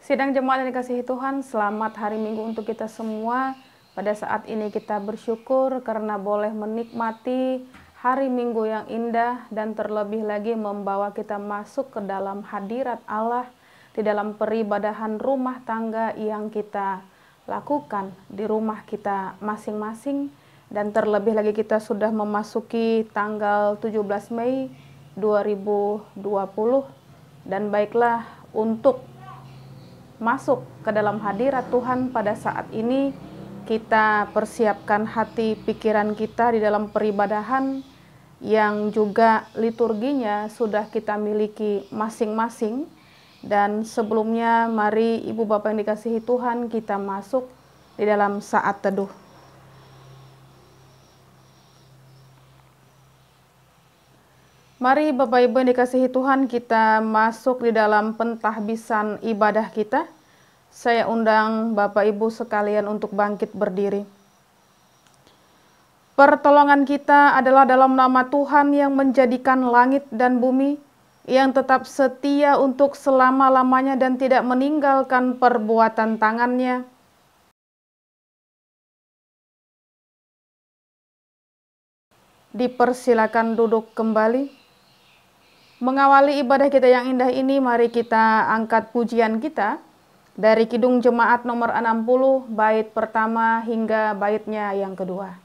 Sidang jemaat yang dikasihi Tuhan, selamat hari Minggu untuk kita semua. Pada saat ini kita bersyukur karena boleh menikmati hari Minggu yang indah dan terlebih lagi membawa kita masuk ke dalam hadirat Allah di dalam peribadahan rumah tangga yang kita lakukan di rumah kita masing-masing. Dan terlebih lagi kita sudah memasuki tanggal 17 Mei 2020 dan baiklah untuk masuk ke dalam hadirat Tuhan pada saat ini, kita persiapkan hati pikiran kita di dalam peribadahan yang juga liturginya sudah kita miliki masing-masing. Dan sebelumnya mari Ibu Bapak yang dikasihi Tuhan, kita masuk di dalam saat teduh. Mari Bapak Ibu yang dikasihi Tuhan, kita masuk di dalam pentahbisan ibadah kita. Saya undang Bapak Ibu sekalian untuk bangkit berdiri. Pertolongan kita adalah dalam nama Tuhan yang menjadikan langit dan bumi, yang tetap setia untuk selama-lamanya dan tidak meninggalkan perbuatan tangannya. Dipersilakan duduk kembali. Mengawali ibadah kita yang indah ini, mari kita angkat pujian kita dari Kidung Jemaat nomor 60, bait pertama hingga baitnya yang kedua.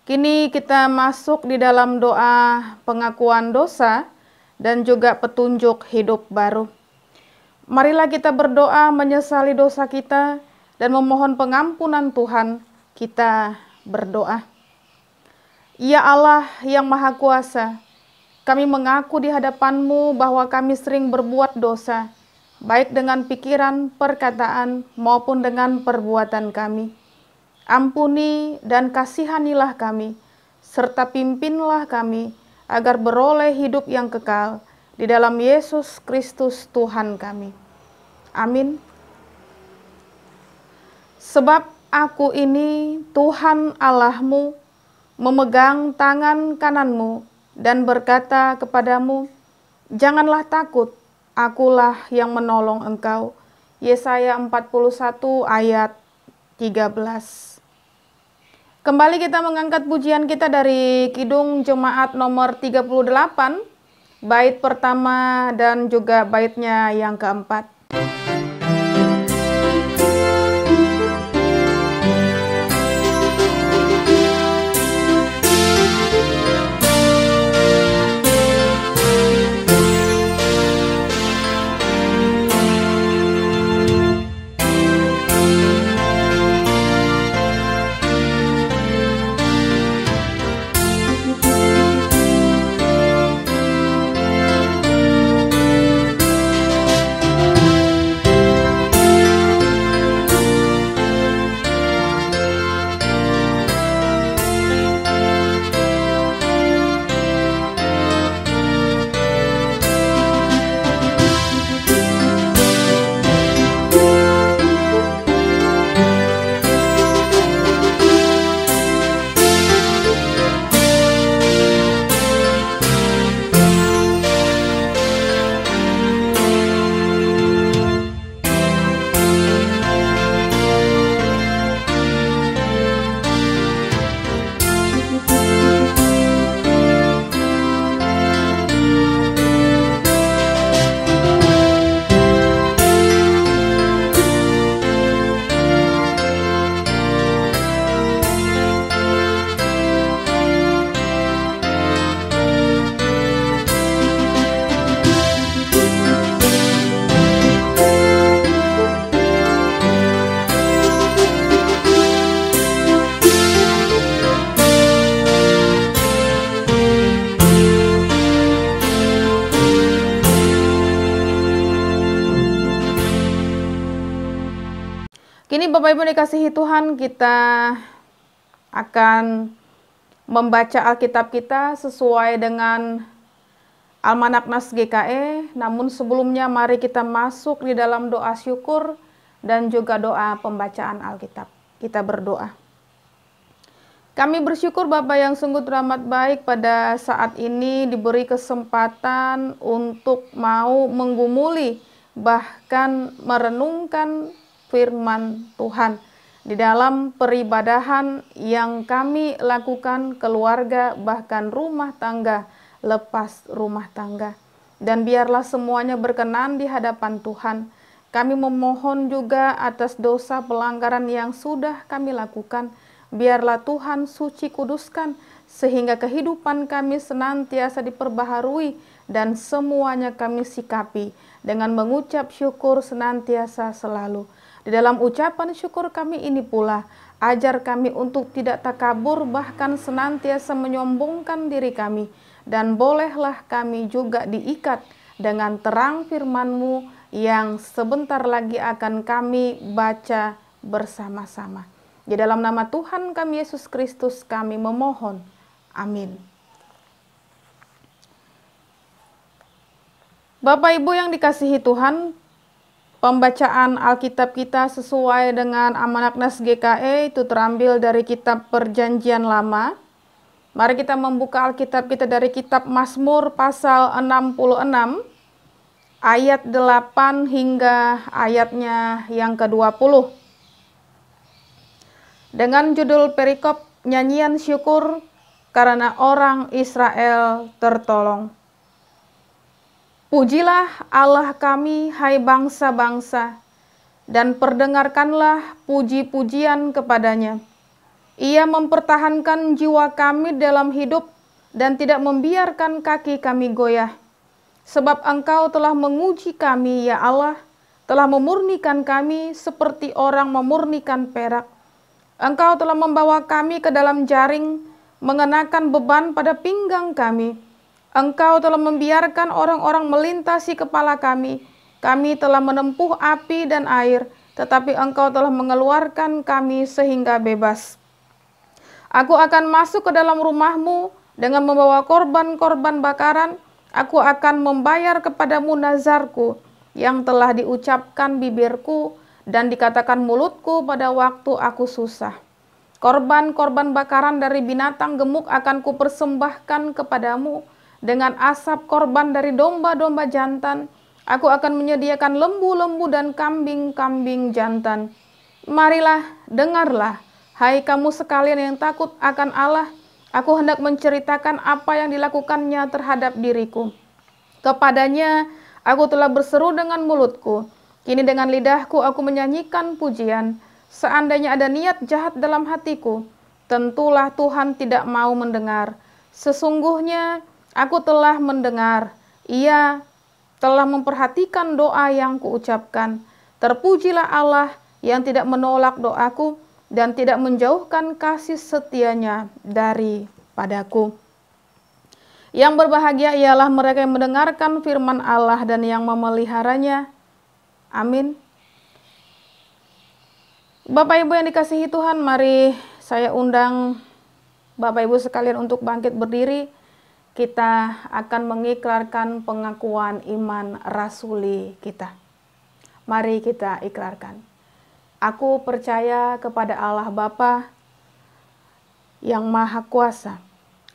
Kini kita masuk di dalam doa pengakuan dosa dan juga petunjuk hidup baru. Marilah kita berdoa menyesali dosa kita dan memohon pengampunan Tuhan. Kita berdoa. Ya Allah yang Maha Kuasa, kami mengaku di hadapan-Mu bahwa kami sering berbuat dosa, baik dengan pikiran, perkataan, maupun dengan perbuatan kami. Ampuni dan kasihanilah kami, serta pimpinlah kami, agar beroleh hidup yang kekal di dalam Yesus Kristus Tuhan kami. Amin. Sebab aku ini Tuhan Allahmu, memegang tangan kananmu dan berkata kepadamu, janganlah takut, akulah yang menolong engkau. Yesaya 41 ayat 13. Kembali kita mengangkat pujian kita dari Kidung Jemaat nomor 38, bait pertama dan juga baitnya yang keempat. Kini Bapak Ibu dikasihi Tuhan, kita akan membaca Alkitab kita sesuai dengan Almanak Nas GKE. Namun sebelumnya mari kita masuk di dalam doa syukur dan juga doa pembacaan Alkitab. Kita berdoa. Kami bersyukur Bapa yang sungguh teramat baik pada saat ini diberi kesempatan untuk mau menggumuli bahkan merenungkan firman Tuhan di dalam peribadahan yang kami lakukan keluarga bahkan rumah tangga lepas rumah tangga. Dan biarlah semuanya berkenan di hadapan Tuhan. Kami memohon juga atas dosa pelanggaran yang sudah kami lakukan. Biarlah Tuhan suci kuduskan sehingga kehidupan kami senantiasa diperbaharui dan semuanya kami sikapi dengan mengucap syukur senantiasa selalu. Di dalam ucapan syukur kami ini pula, ajar kami untuk tidak takabur bahkan senantiasa menyombongkan diri kami. Dan bolehlah kami juga diikat dengan terang firman-Mu yang sebentar lagi akan kami baca bersama-sama. Di dalam nama Tuhan kami Yesus Kristus kami memohon. Amin. Bapak Ibu yang dikasihi Tuhan, pembacaan Alkitab kita sesuai dengan Almanak Nas GKE itu terambil dari kitab Perjanjian Lama. Mari kita membuka Alkitab kita dari kitab Mazmur pasal 66 ayat 8 hingga ayatnya yang ke-20. Dengan judul perikop nyanyian syukur karena orang Israel tertolong. Pujilah Allah kami, hai bangsa-bangsa, dan perdengarkanlah puji-pujian kepadanya. Ia mempertahankan jiwa kami dalam hidup dan tidak membiarkan kaki kami goyah. Sebab Engkau telah menguji kami, ya Allah, telah memurnikan kami seperti orang memurnikan perak. Engkau telah membawa kami ke dalam jaring, mengenakan beban pada pinggang kami. Engkau telah membiarkan orang-orang melintasi kepala kami. Kami telah menempuh api dan air, tetapi Engkau telah mengeluarkan kami sehingga bebas. Aku akan masuk ke dalam rumah-Mu dengan membawa korban-korban bakaran. Aku akan membayar kepadamu nazarku yang telah diucapkan bibirku dan dikatakan mulutku pada waktu aku susah. Korban-korban bakaran dari binatang gemuk akan kupersembahkan kepadamu. Dengan asap korban dari domba-domba jantan, aku akan menyediakan lembu-lembu dan kambing-kambing jantan. Marilah, dengarlah, hai kamu sekalian yang takut akan Allah. Aku hendak menceritakan apa yang dilakukannya terhadap diriku. Kepadanya aku telah berseru dengan mulutku. Kini dengan lidahku aku menyanyikan pujian. Seandainya ada niat jahat dalam hatiku, tentulah Tuhan tidak mau mendengar. Sesungguhnya aku telah mendengar, Ia telah memperhatikan doa yang kuucapkan. Terpujilah Allah yang tidak menolak doaku dan tidak menjauhkan kasih setianya daripadaku. Yang berbahagia ialah mereka yang mendengarkan firman Allah dan yang memeliharanya. Amin. Bapak Ibu yang dikasihi Tuhan, mari saya undang Bapak Ibu sekalian untuk bangkit berdiri. Kita akan mengikrarkan pengakuan iman rasuli kita. Mari kita ikrarkan. Aku percaya kepada Allah Bapa yang Maha Kuasa,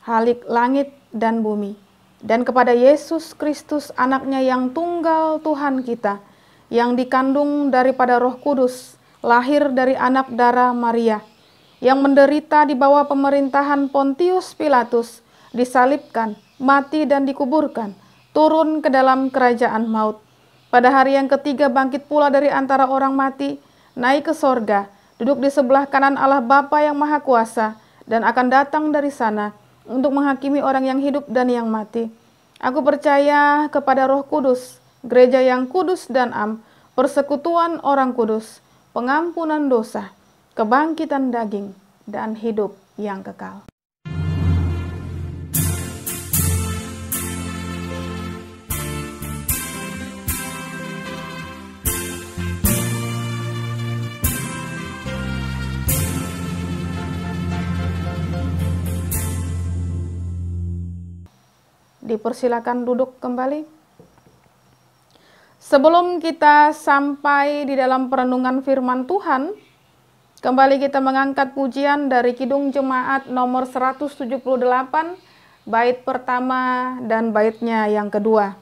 Khalik langit dan bumi, dan kepada Yesus Kristus anaknya yang tunggal Tuhan kita, yang dikandung daripada Roh Kudus, lahir dari anak darah Maria, yang menderita di bawah pemerintahan Pontius Pilatus, disalibkan, mati dan dikuburkan, turun ke dalam kerajaan maut. Pada hari yang ketiga bangkit pula dari antara orang mati, naik ke sorga, duduk di sebelah kanan Allah Bapa yang Maha Kuasa, dan akan datang dari sana untuk menghakimi orang yang hidup dan yang mati. Aku percaya kepada Roh Kudus, gereja yang kudus dan am, persekutuan orang kudus, pengampunan dosa, kebangkitan daging, dan hidup yang kekal. Dipersilakan duduk kembali. Sebelum kita sampai di dalam perenungan firman Tuhan, kembali kita mengangkat pujian dari Kidung Jemaat nomor 178, bait pertama dan baitnya yang kedua.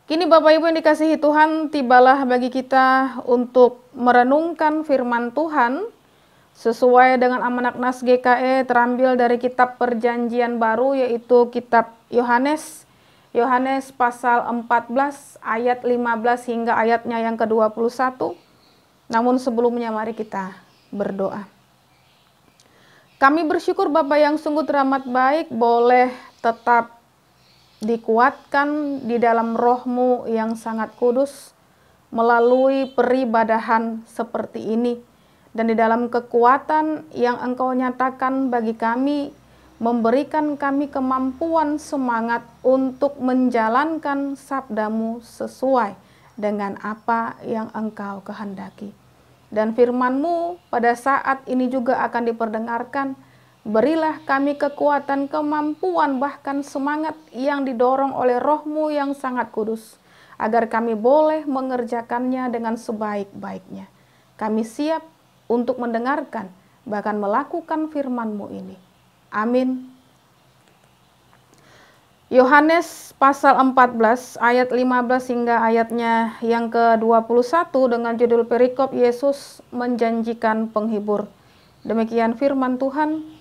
Kini Bapak Ibu yang dikasihi Tuhan, tibalah bagi kita untuk merenungkan firman Tuhan sesuai dengan amanat Nas GKE terambil dari kitab Perjanjian Baru, yaitu kitab Yohanes pasal 14 ayat 15 hingga ayatnya yang ke-21. Namun sebelumnya mari kita berdoa. Kami bersyukur Bapa yang sungguh teramat baik, boleh tetap dikuatkan di dalam roh-Mu yang sangat kudus melalui peribadahan seperti ini, dan di dalam kekuatan yang Engkau nyatakan bagi kami, memberikan kami kemampuan semangat untuk menjalankan sabda-Mu sesuai dengan apa yang Engkau kehendaki. Dan firman-Mu pada saat ini juga akan diperdengarkan. Berilah kami kekuatan, kemampuan, bahkan semangat yang didorong oleh roh-Mu yang sangat kudus, agar kami boleh mengerjakannya dengan sebaik-baiknya. Kami siap untuk mendengarkan, bahkan melakukan firman-Mu ini. Amin. Yohanes pasal 14 ayat 15 hingga ayatnya yang ke-21 dengan judul perikop Yesus menjanjikan penghibur. Demikian firman Tuhan.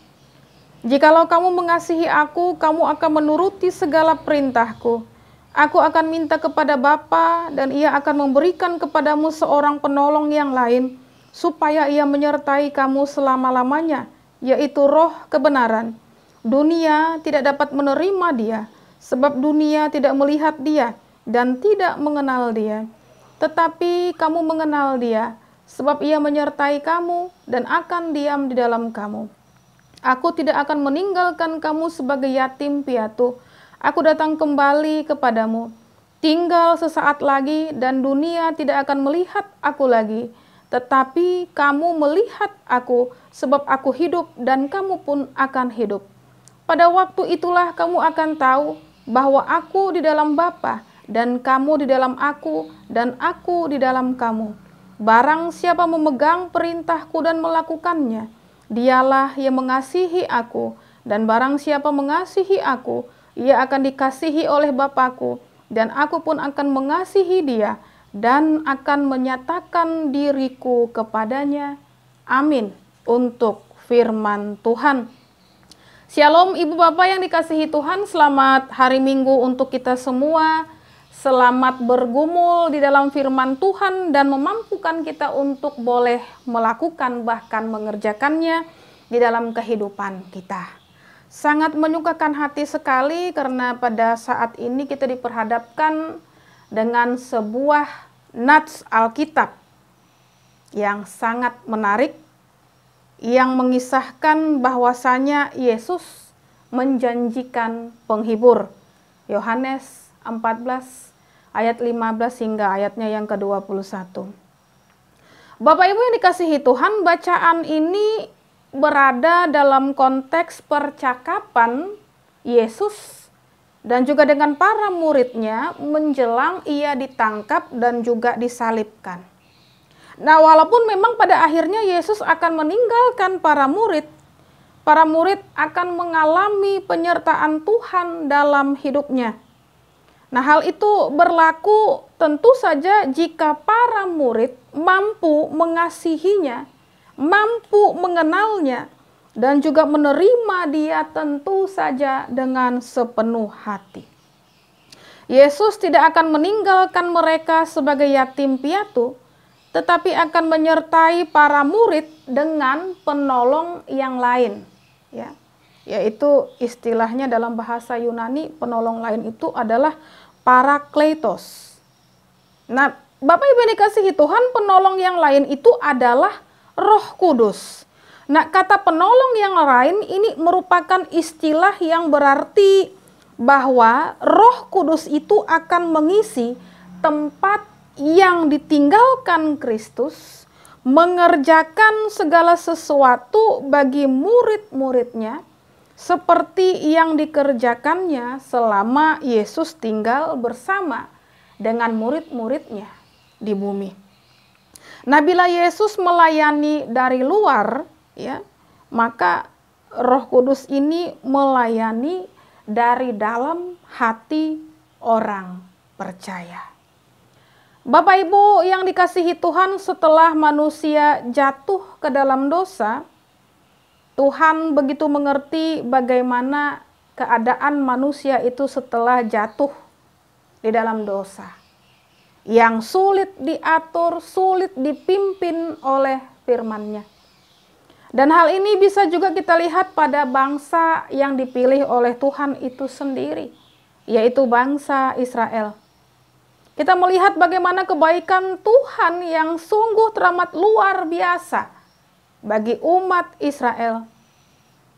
Jikalau kamu mengasihi aku, kamu akan menuruti segala perintahku. Aku akan minta kepada Bapa, dan ia akan memberikan kepadamu seorang penolong yang lain, supaya ia menyertai kamu selama-lamanya, yaitu Roh kebenaran. Dunia tidak dapat menerima dia, sebab dunia tidak melihat dia dan tidak mengenal dia. Tetapi kamu mengenal dia, sebab ia menyertai kamu dan akan diam di dalam kamu. Aku tidak akan meninggalkan kamu sebagai yatim piatu. Aku datang kembali kepadamu. Tinggal sesaat lagi dan dunia tidak akan melihat aku lagi. Tetapi kamu melihat aku, sebab aku hidup dan kamu pun akan hidup. Pada waktu itulah kamu akan tahu bahwa aku di dalam Bapa dan kamu di dalam aku dan aku di dalam kamu. Barang siapa memegang perintahku dan melakukannya, dialah yang mengasihi aku, dan barang siapa mengasihi aku, ia akan dikasihi oleh Bapakku, dan aku pun akan mengasihi dia dan akan menyatakan diriku kepadanya. Amin. Untuk firman Tuhan. Shalom Ibu Bapak yang dikasihi Tuhan, selamat hari Minggu untuk kita semua. Selamat bergumul di dalam firman Tuhan dan memampukan kita untuk boleh melakukan bahkan mengerjakannya di dalam kehidupan kita. Sangat menyukakan hati sekali karena pada saat ini kita diperhadapkan dengan sebuah nats Alkitab yang sangat menarik, yang mengisahkan bahwasanya Yesus menjanjikan penghibur. Yohanes 14 ayat 15 hingga ayatnya yang ke-21. Bapak Ibu yang dikasihi Tuhan, bacaan ini berada dalam konteks percakapan Yesus dan juga dengan para muridnya menjelang ia ditangkap dan juga disalibkan. Nah, walaupun memang pada akhirnya Yesus akan meninggalkan para murid akan mengalami penyertaan Tuhan dalam hidupnya. Nah, hal itu berlaku tentu saja jika para murid mampu mengasihinya, mampu mengenalnya, dan juga menerima dia tentu saja dengan sepenuh hati. Yesus tidak akan meninggalkan mereka sebagai yatim piatu, tetapi akan menyertai para murid dengan penolong yang lain, ya, yaitu istilahnya dalam bahasa Yunani penolong lain itu adalah Parakletos. Nah, Bapak Ibu yang dikasihi Tuhan, penolong yang lain itu adalah Roh Kudus. Nah, kata penolong yang lain ini merupakan istilah yang berarti bahwa Roh Kudus itu akan mengisi tempat yang ditinggalkan Kristus, mengerjakan segala sesuatu bagi murid-muridnya seperti yang dikerjakannya selama Yesus tinggal bersama dengan murid-muridnya di bumi. Nah, bila Yesus melayani dari luar, ya, maka Roh Kudus ini melayani dari dalam hati orang percaya. Bapak Ibu yang dikasihi Tuhan, setelah manusia jatuh ke dalam dosa, Tuhan begitu mengerti bagaimana keadaan manusia itu setelah jatuh di dalam dosa, yang sulit diatur, sulit dipimpin oleh firman-Nya. Dan hal ini bisa juga kita lihat pada bangsa yang dipilih oleh Tuhan itu sendiri, yaitu bangsa Israel. Kita melihat bagaimana kebaikan Tuhan yang sungguh teramat luar biasa bagi umat Israel.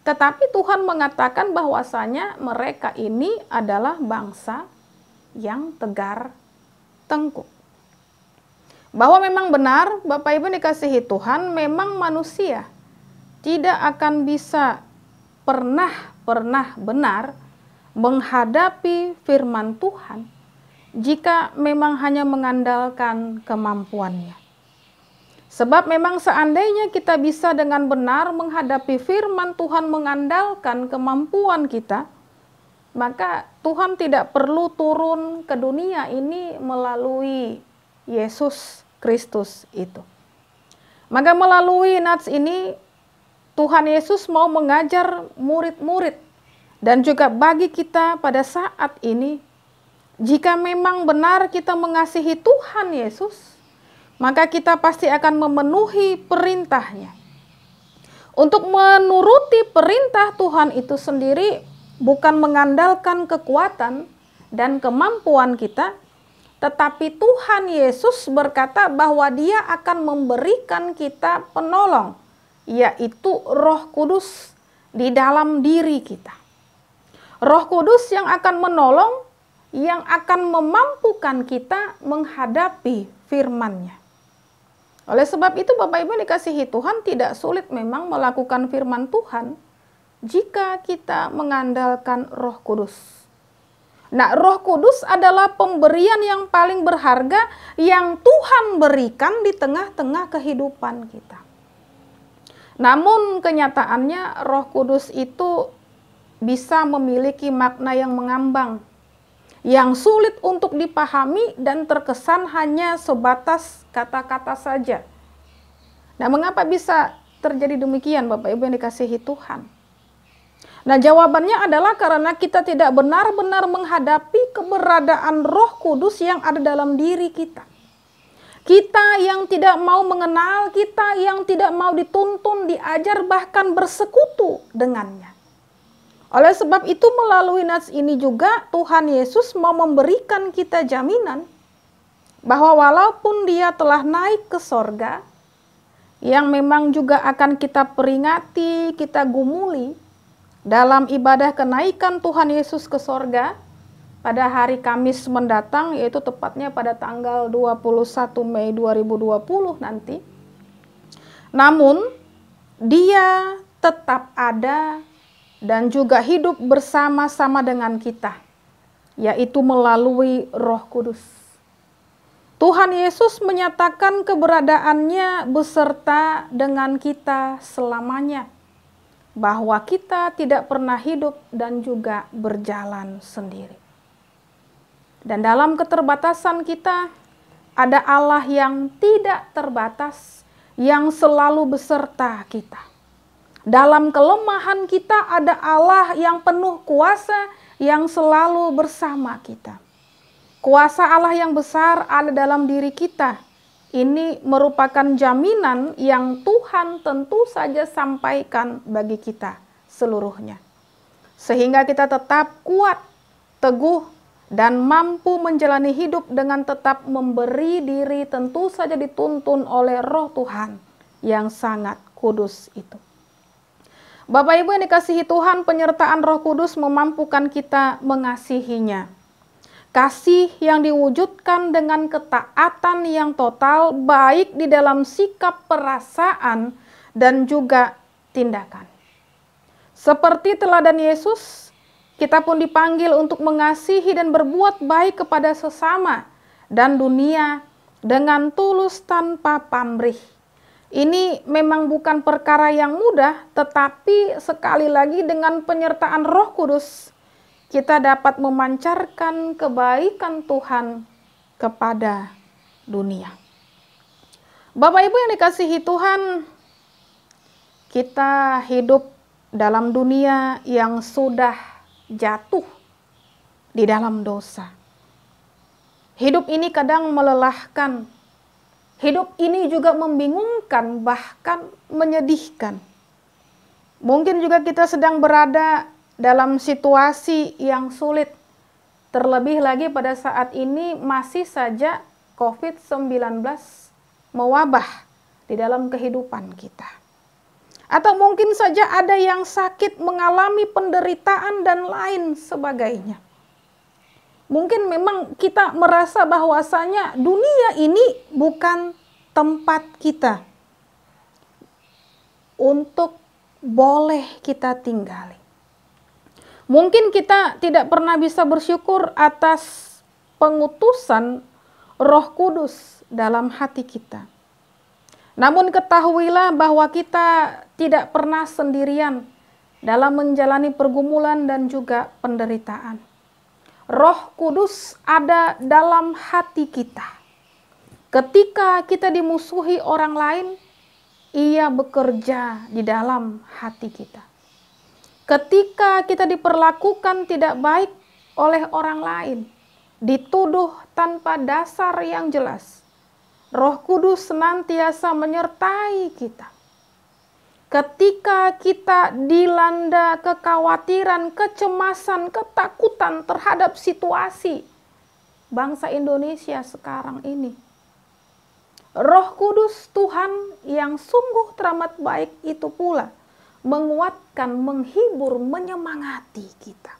Tetapi Tuhan mengatakan bahwasanya mereka ini adalah bangsa yang tegar tengkuk. Bahwa memang benar, Bapak Ibu dikasihi Tuhan, memang manusia tidak akan bisa pernah benar menghadapi firman Tuhan jika memang hanya mengandalkan kemampuannya. Sebab memang seandainya kita bisa dengan benar menghadapi firman Tuhan mengandalkan kemampuan kita, maka Tuhan tidak perlu turun ke dunia ini melalui Yesus Kristus itu. Maka melalui nats ini Tuhan Yesus mau mengajar murid-murid dan juga bagi kita pada saat ini, jika memang benar kita mengasihi Tuhan Yesus, maka kita pasti akan memenuhi perintah-Nya. Untuk menuruti perintah Tuhan itu sendiri bukan mengandalkan kekuatan dan kemampuan kita, tetapi Tuhan Yesus berkata bahwa Dia akan memberikan kita penolong, yaitu Roh Kudus di dalam diri kita. Roh Kudus yang akan menolong, yang akan memampukan kita menghadapi firman-Nya. Oleh sebab itu Bapak Ibu dikasihi Tuhan, tidak sulit memang melakukan firman Tuhan jika kita mengandalkan Roh Kudus. Nah, Roh Kudus adalah pemberian yang paling berharga yang Tuhan berikan di tengah-tengah kehidupan kita. Namun kenyataannya Roh Kudus itu bisa memiliki makna yang mengambang, yang sulit untuk dipahami dan terkesan hanya sebatas kata-kata saja. Nah, mengapa bisa terjadi demikian, Bapak Ibu yang dikasihi Tuhan? Nah, jawabannya adalah karena kita tidak benar-benar menghadapi keberadaan Roh Kudus yang ada dalam diri kita. Kita yang tidak mau mengenal, kita yang tidak mau dituntun, diajar, bahkan bersekutu dengannya. Oleh sebab itu melalui nats ini juga Tuhan Yesus mau memberikan kita jaminan bahwa walaupun Dia telah naik ke sorga, yang memang juga akan kita peringati, kita gumuli dalam ibadah kenaikan Tuhan Yesus ke sorga, pada hari Kamis mendatang, yaitu tepatnya pada tanggal 21 Mei 2020 nanti. Namun, Dia tetap ada dan juga hidup bersama-sama dengan kita, yaitu melalui Roh Kudus. Tuhan Yesus menyatakan keberadaannya beserta dengan kita selamanya, bahwa kita tidak pernah hidup dan juga berjalan sendiri. Dan dalam keterbatasan kita, ada Allah yang tidak terbatas, yang selalu beserta kita. Dalam kelemahan kita, ada Allah yang penuh kuasa, yang selalu bersama kita. Kuasa Allah yang besar ada dalam diri kita. Ini merupakan jaminan yang Tuhan tentu saja sampaikan bagi kita seluruhnya. Sehingga kita tetap kuat, teguh, dan mampu menjalani hidup dengan tetap memberi diri tentu saja dituntun oleh Roh Tuhan yang sangat kudus itu. Bapak Ibu yang dikasihi Tuhan, penyertaan Roh Kudus memampukan kita mengasihinya. Kasih yang diwujudkan dengan ketaatan yang total, baik di dalam sikap, perasaan, dan juga tindakan. Seperti teladan Yesus, kita pun dipanggil untuk mengasihi dan berbuat baik kepada sesama dan dunia dengan tulus tanpa pamrih. Ini memang bukan perkara yang mudah, tetapi sekali lagi dengan penyertaan Roh Kudus, kita dapat memancarkan kebaikan Tuhan kepada dunia. Bapak Ibu yang dikasihi Tuhan, kita hidup dalam dunia yang sudah jatuh di dalam dosa. Hidup ini kadang melelahkan. Hidup ini juga membingungkan, bahkan menyedihkan. Mungkin juga kita sedang berada dalam situasi yang sulit. Terlebih lagi pada saat ini masih saja COVID-19 mewabah di dalam kehidupan kita. Atau mungkin saja ada yang sakit, mengalami penderitaan dan lain sebagainya. Mungkin memang kita merasa bahwasanya dunia ini bukan tempat kita untuk boleh kita tinggali. Mungkin kita tidak pernah bisa bersyukur atas pengutusan Roh Kudus dalam hati kita. Namun ketahuilah bahwa kita tidak pernah sendirian dalam menjalani pergumulan dan juga penderitaan. Roh Kudus ada dalam hati kita. Ketika kita dimusuhi orang lain, Ia bekerja di dalam hati kita. Ketika kita diperlakukan tidak baik oleh orang lain, dituduh tanpa dasar yang jelas, Roh Kudus senantiasa menyertai kita. Ketika kita dilanda kekhawatiran, kecemasan, ketakutan terhadap situasi bangsa Indonesia sekarang ini, Roh Kudus Tuhan yang sungguh teramat baik itu pula menguatkan, menghibur, menyemangati kita.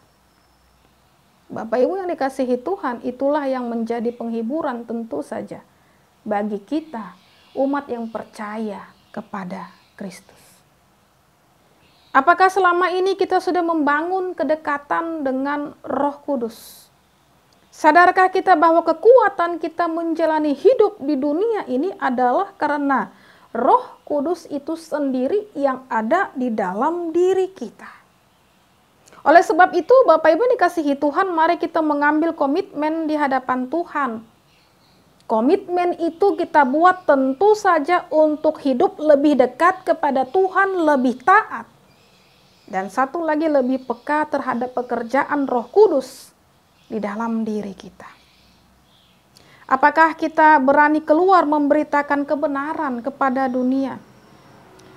Bapak Ibu yang dikasihi Tuhan, itulah yang menjadi penghiburan tentu saja bagi kita, umat yang percaya kepada Kristus. Apakah selama ini kita sudah membangun kedekatan dengan Roh Kudus? Sadarkah kita bahwa kekuatan kita menjalani hidup di dunia ini adalah karena Roh Kudus itu sendiri yang ada di dalam diri kita. Oleh sebab itu, Bapak Ibu dikasihi Tuhan, mari kita mengambil komitmen di hadapan Tuhan. Komitmen itu kita buat tentu saja untuk hidup lebih dekat kepada Tuhan, lebih taat. Dan satu lagi, lebih peka terhadap pekerjaan Roh Kudus di dalam diri kita. Apakah kita berani keluar memberitakan kebenaran kepada dunia?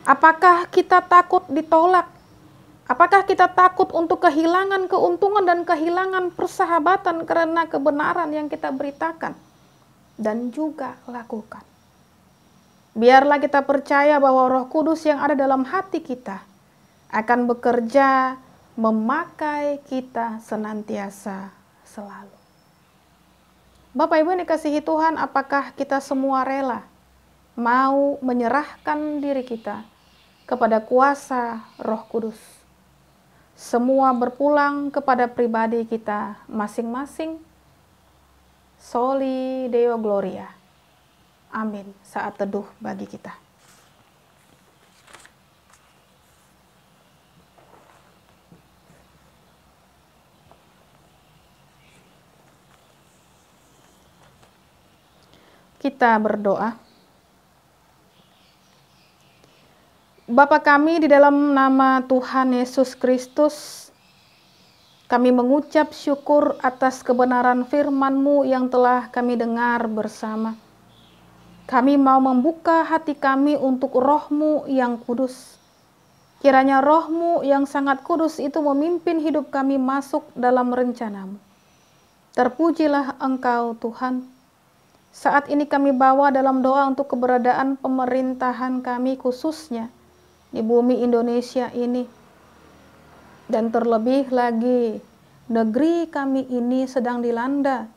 Apakah kita takut ditolak? Apakah kita takut untuk kehilangan keuntungan dan kehilangan persahabatan karena kebenaran yang kita beritakan dan juga lakukan? Biarlah kita percaya bahwa Roh Kudus yang ada dalam hati kita akan bekerja memakai kita senantiasa selalu. Bapak Ibu yang dikasihi Tuhan, apakah kita semua rela mau menyerahkan diri kita kepada kuasa Roh Kudus? Semua berpulang kepada pribadi kita masing-masing. Soli Deo Gloria. Amin. Saat teduh bagi kita. Kita berdoa. Bapa kami, di dalam nama Tuhan Yesus Kristus, kami mengucap syukur atas kebenaran firman-Mu yang telah kami dengar bersama. Kami mau membuka hati kami untuk Roh-Mu yang kudus. Kiranya Roh-Mu yang sangat kudus itu memimpin hidup kami masuk dalam rencana-Mu. Terpujilah Engkau Tuhan. Saat ini kami bawa dalam doa untuk keberadaan pemerintahan kami khususnya di bumi Indonesia ini. Dan terlebih lagi, negeri kami ini sedang dilanda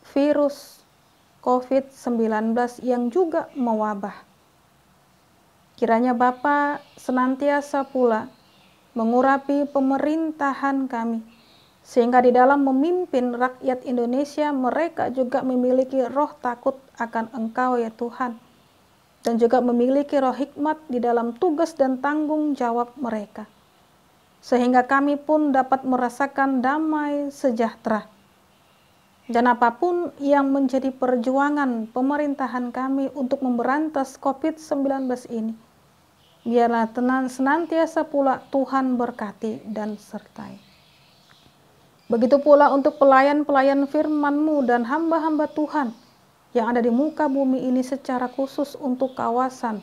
virus COVID-19 yang juga mewabah. Kiranya Bapa senantiasa pula mengurapi pemerintahan kami, sehingga di dalam memimpin rakyat Indonesia mereka juga memiliki roh takut akan Engkau ya Tuhan. Dan juga memiliki roh hikmat di dalam tugas dan tanggung jawab mereka. Sehingga kami pun dapat merasakan damai sejahtera. Dan apapun yang menjadi perjuangan pemerintahan kami untuk memberantas COVID-19 ini, biarlah senantiasa pula Tuhan berkati dan sertai. Begitu pula untuk pelayan-pelayan firman-Mu dan hamba-hamba Tuhan yang ada di muka bumi ini secara khusus untuk kawasan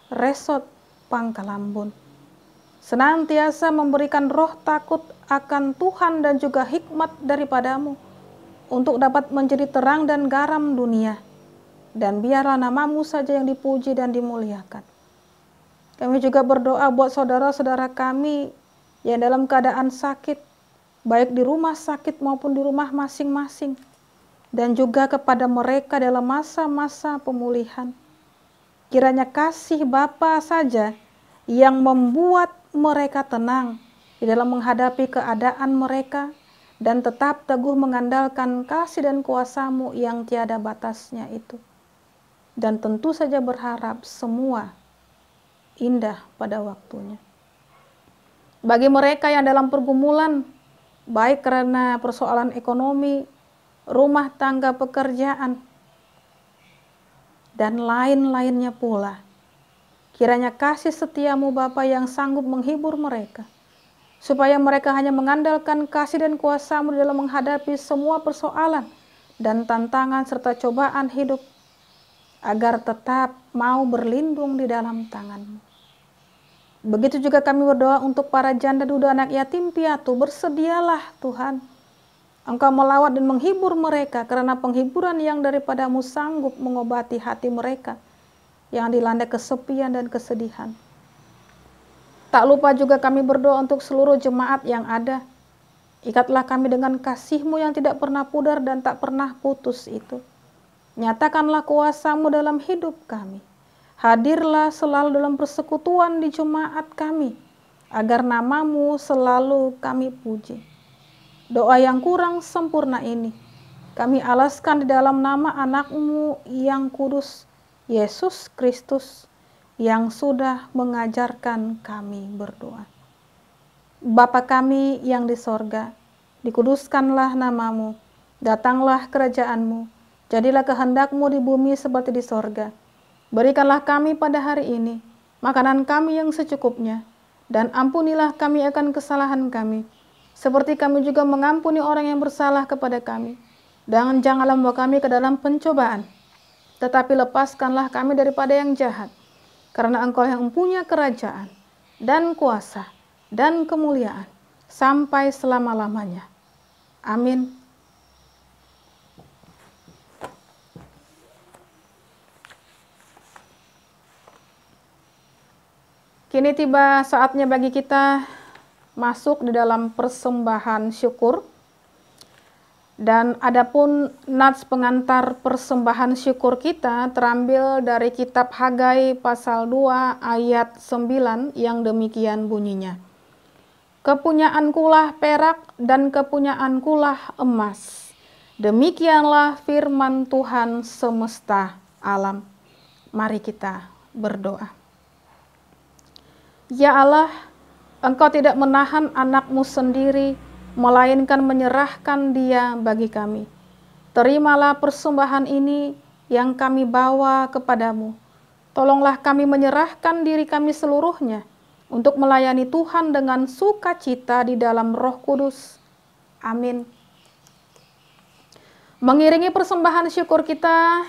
Resort Pangkalambun. Senantiasa memberikan roh takut akan Tuhan dan juga hikmat daripada-Mu untuk dapat menjadi terang dan garam dunia. Dan biarlah nama-Mu saja yang dipuji dan dimuliakan. Kami juga berdoa buat saudara-saudara kami yang dalam keadaan sakit, baik di rumah sakit maupun di rumah masing-masing, dan juga kepada mereka dalam masa-masa pemulihan. Kiranya kasih Bapa saja yang membuat mereka tenang di dalam menghadapi keadaan mereka, dan tetap teguh mengandalkan kasih dan kuasa-Mu yang tiada batasnya itu. Dan tentu saja berharap semua indah pada waktunya. Bagi mereka yang dalam pergumulan, baik karena persoalan ekonomi, rumah tangga, pekerjaan, dan lain-lainnya pula. Kiranya kasih setia-Mu Bapa yang sanggup menghibur mereka, supaya mereka hanya mengandalkan kasih dan kuasa-Mu dalam menghadapi semua persoalan dan tantangan serta cobaan hidup, agar tetap mau berlindung di dalam tangan-Mu. Begitu juga kami berdoa untuk para janda duda anak yatim piatu. Bersedialah Tuhan, Engkau melawat dan menghibur mereka, karena penghiburan yang daripada-Mu sanggup mengobati hati mereka yang dilanda kesepian dan kesedihan. Tak lupa juga kami berdoa untuk seluruh jemaat yang ada. Ikatlah kami dengan kasih-Mu yang tidak pernah pudar dan tak pernah putus itu. Nyatakanlah kuasa-Mu dalam hidup kami. Hadirlah selalu dalam persekutuan di jemaat kami, agar nama-Mu selalu kami puji. doa yang kurang sempurna ini kami alaskan di dalam nama anak-Mu yang kudus, Yesus Kristus, yang sudah mengajarkan kami berdoa. Bapa kami yang di sorga, dikuduskanlah nama-Mu, datanglah kerajaan-Mu, jadilah kehendak-Mu di bumi seperti di sorga. Berikanlah kami pada hari ini makanan kami yang secukupnya, dan ampunilah kami akan kesalahan kami, seperti kami juga mengampuni orang yang bersalah kepada kami. Dan janganlah membawa kami ke dalam pencobaan, tetapi lepaskanlah kami daripada yang jahat. Karena Engkau yang mempunyai kerajaan, dan kuasa, dan kemuliaan, sampai selama-lamanya. Amin. Kini tiba saatnya bagi kita masuk di dalam persembahan syukur. Dan adapun nats pengantar persembahan syukur kita terambil dari kitab Hagai pasal 2 ayat 9 yang demikian bunyinya. Kepunyaankulah perak dan kepunyaankulah emas. Demikianlah firman Tuhan semesta alam. Mari kita berdoa. Ya Allah, Engkau tidak menahan anak-Mu sendiri, melainkan menyerahkan Dia bagi kami. Terimalah persembahan ini yang kami bawa kepadamu. Tolonglah kami menyerahkan diri kami seluruhnya untuk melayani Tuhan dengan sukacita di dalam Roh Kudus. Amin. Mengiringi persembahan syukur kita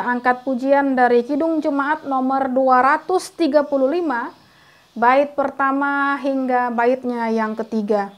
angkat pujian dari Kidung Jemaat nomor 235, bait pertama hingga baitnya yang ketiga.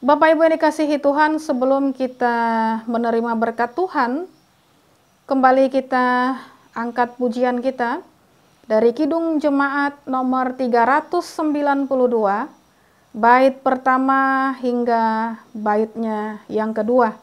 Bapak Ibu yang dikasihi Tuhan, sebelum kita menerima berkat Tuhan, kembali kita angkat pujian kita dari Kidung Jemaat nomor 392, bait pertama hingga baitnya yang kedua.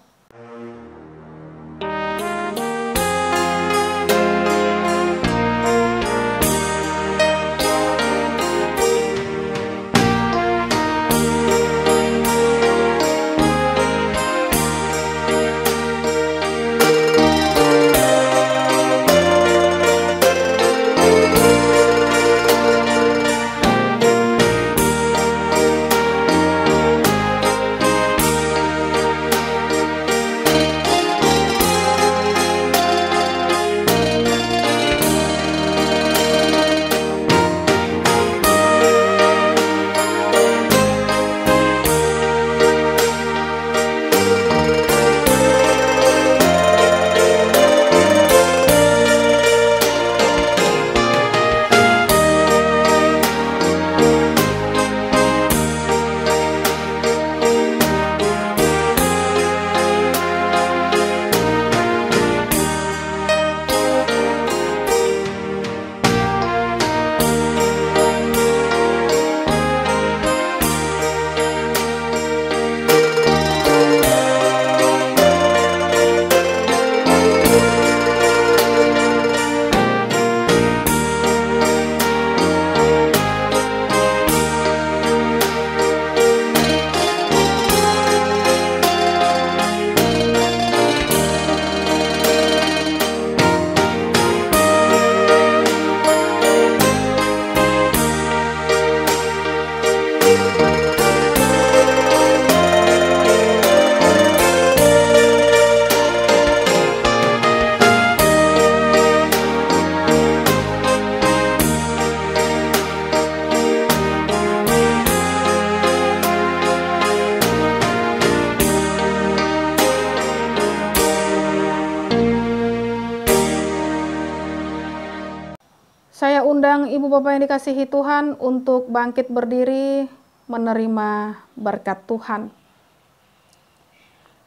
Saya undang Ibu Bapak yang dikasihi Tuhan untuk bangkit berdiri menerima berkat Tuhan.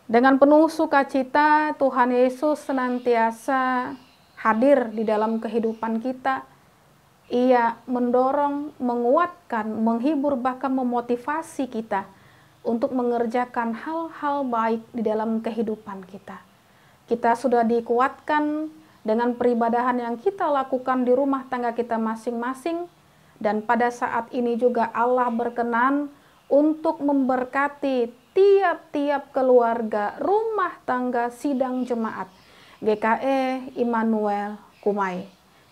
Dengan penuh sukacita, Tuhan Yesus senantiasa hadir di dalam kehidupan kita. Ia mendorong, menguatkan, menghibur, bahkan memotivasi kita untuk mengerjakan hal-hal baik di dalam kehidupan kita. Kita sudah dikuatkan dengan peribadahan yang kita lakukan di rumah tangga kita masing-masing, dan pada saat ini juga Allah berkenan untuk memberkati tiap-tiap keluarga, rumah tangga, sidang jemaat GKE Immanuel Kumai.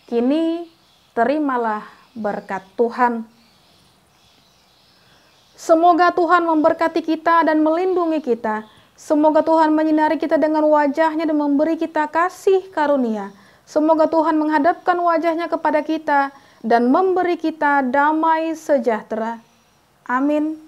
Kini terimalah berkat Tuhan. Semoga Tuhan memberkati kita dan melindungi kita. Semoga Tuhan menyinari kita dengan wajah-Nya dan memberi kita kasih karunia. Semoga Tuhan menghadapkan wajah-Nya kepada kita dan memberi kita damai sejahtera. Amin.